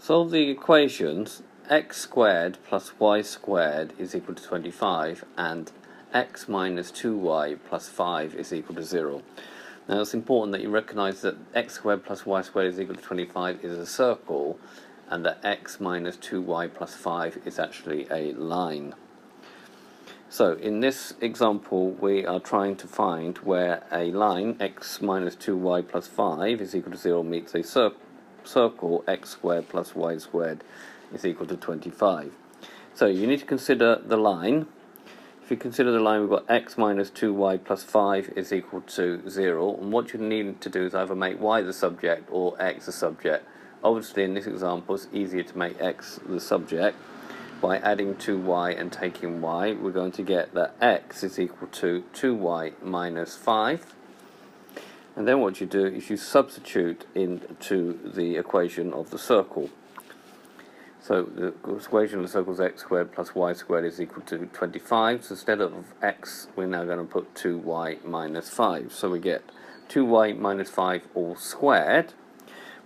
Solve the equations x squared plus y squared is equal to 25 and x minus 2y plus 5 is equal to 0. Now it's important that you recognise that x squared plus y squared is equal to 25 is a circle and that x minus 2y plus 5 is actually a line. So in this example we are trying to find where a line x minus 2y plus 5 is equal to 0 meets a circle x squared plus y squared is equal to 25. So you need to consider the line. If you consider the line, we've got x minus 2y plus 5 is equal to 0, and what you need to do is either make y the subject or x the subject. Obviously in this example it's easier to make x the subject. By adding 2y and taking y, we're going to get that x is equal to 2y minus 5. And then what you do is you substitute into the equation of the circle. So the equation of the circle is x squared plus y squared is equal to 25. So instead of x, we're now going to put 2y minus 5. So we get 2y minus 5 all squared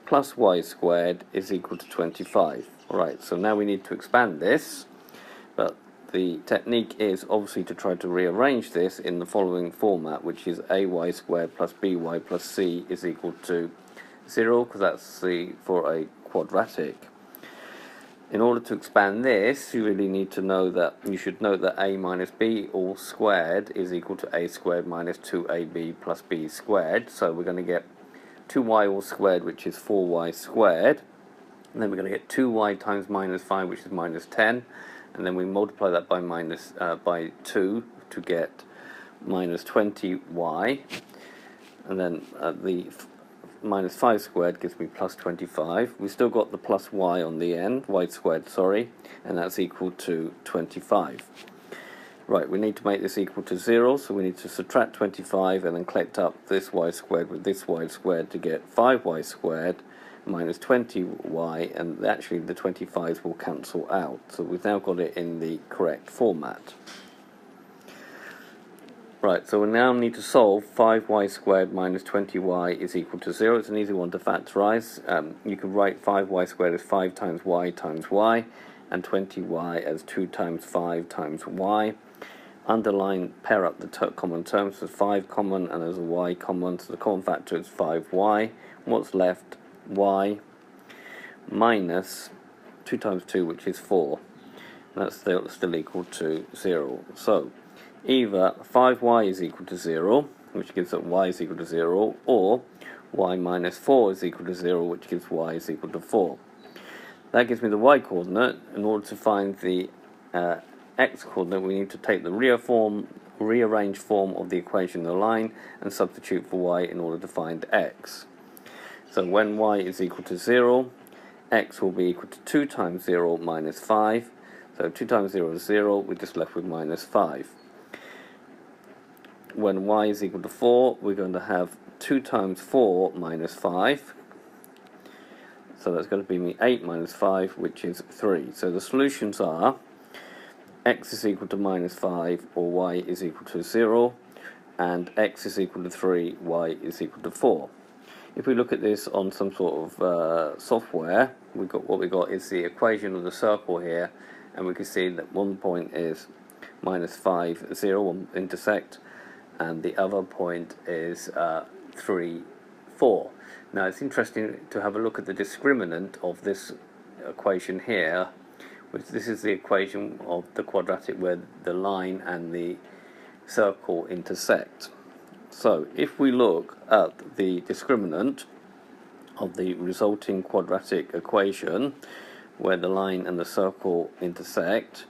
plus y squared is equal to 25. Alright, so now we need to expand this, but the technique is obviously to try to rearrange this in the following format, which is ay squared plus by plus c is equal to 0, because that's for a quadratic. In order to expand this, you really need to know that, you should note that a minus b all squared is equal to a squared minus 2ab plus b squared. So we're going to get 2y all squared, which is 4y squared. And then we're going to get 2y times minus 5, which is minus 10. And then we multiply that by 2 to get minus 20y. And then the minus 5 squared gives me plus 25. We still got the plus y on the end, y squared, sorry, and that's equal to 25. Right, we need to make this equal to 0, so we need to subtract 25 and then collect up this y squared with this y squared to get 5y squared minus 20y, and actually the 25s will cancel out. So we've now got it in the correct format. Right, so we now need to solve 5y squared minus 20y is equal to 0. It's an easy one to factorize. You can write 5y squared as 5 times y, and 20y as 2 times 5 times y. Underline, pair up the common terms. There's 5 common and there's a y common, so the common factor is 5y. What's left? Y minus 2 times 2, which is 4. That's still equal to 0. So either 5y is equal to 0, which gives us y is equal to 0, or y minus 4 is equal to 0, which gives y is equal to 4. That gives me the y coordinate. In order to find the x coordinate, we need to take the rearranged form of the equation of the line and substitute for y in order to find x. So when y is equal to 0, x will be equal to 2 times 0 minus 5. So 2 times 0 is 0, we're just left with minus 5. When y is equal to 4, we're going to have 2 times 4 minus 5. So that's going to be me 8 minus 5, which is 3. So the solutions are x is equal to minus 5 or y is equal to 0, and x is equal to 3, y is equal to 4. If we look at this on some sort of software, what we got is the equation of the circle here, and we can see that one point is minus 5, 0, one intersect, and the other point is 3, 4. Now it's interesting to have a look at the discriminant of this equation here, which this is the equation of the quadratic where the line and the circle intersect. So if we look at the discriminant of the resulting quadratic equation where the line and the circle intersect,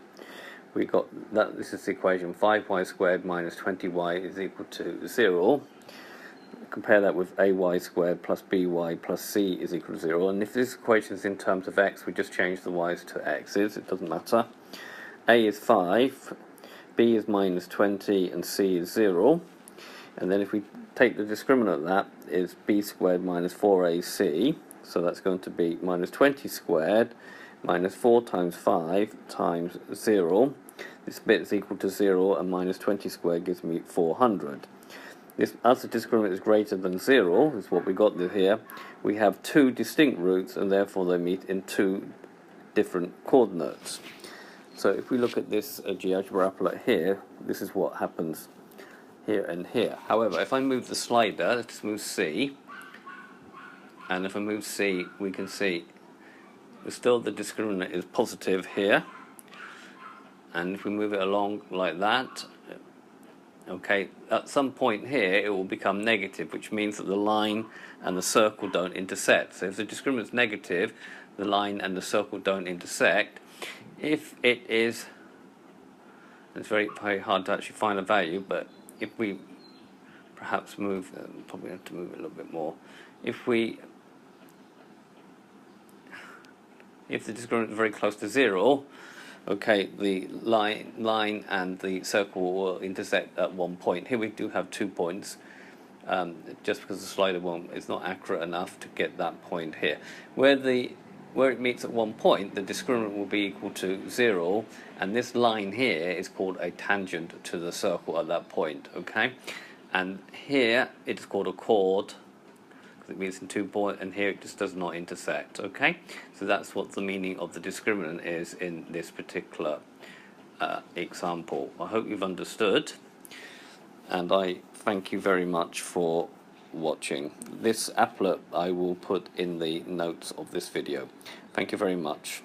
we got that this is the equation 5y squared minus 20y is equal to 0. Compare that with ay squared plus by plus c is equal to 0. And if this equation is in terms of x, we just change the y's to x's, it doesn't matter. A is 5, b is minus 20, and c is 0. And then if we take the discriminant of that is b squared minus 4ac, so that's going to be minus 20 squared minus 4 times 5 times 0. This bit is equal to 0, and minus 20 squared gives me 400. This, as the discriminant is greater than 0, is what we got here, we have two distinct roots, and therefore they meet in two different coordinates. So if we look at this GeoGebra applet here, this is what happens here and here. However, if I move the slider, let's move C, and if I move C, we can see still the discriminant is positive here, and if we move it along like that, okay, at some point here it will become negative, which means that the line and the circle don't intersect. So if the discriminant is negative, the line and the circle don't intersect. If it is, it's very, very hard to actually find a value, but if we perhaps move, probably have to move it a little bit more. If the discriminant is very close to 0, okay, the line and the circle will intersect at one point. Here we do have 2 points, just because the slider is not accurate enough to get that point here. Where it meets at one point, the discriminant will be equal to 0, and this line here is called a tangent to the circle at that point, okay? And here it's called a chord, because it meets in 2 points, and here it just does not intersect, okay? So that's what the meaning of the discriminant is in this particular example. I hope you've understood, and I thank you very much for watching. This applet I will put in the notes of this video. Thank you very much.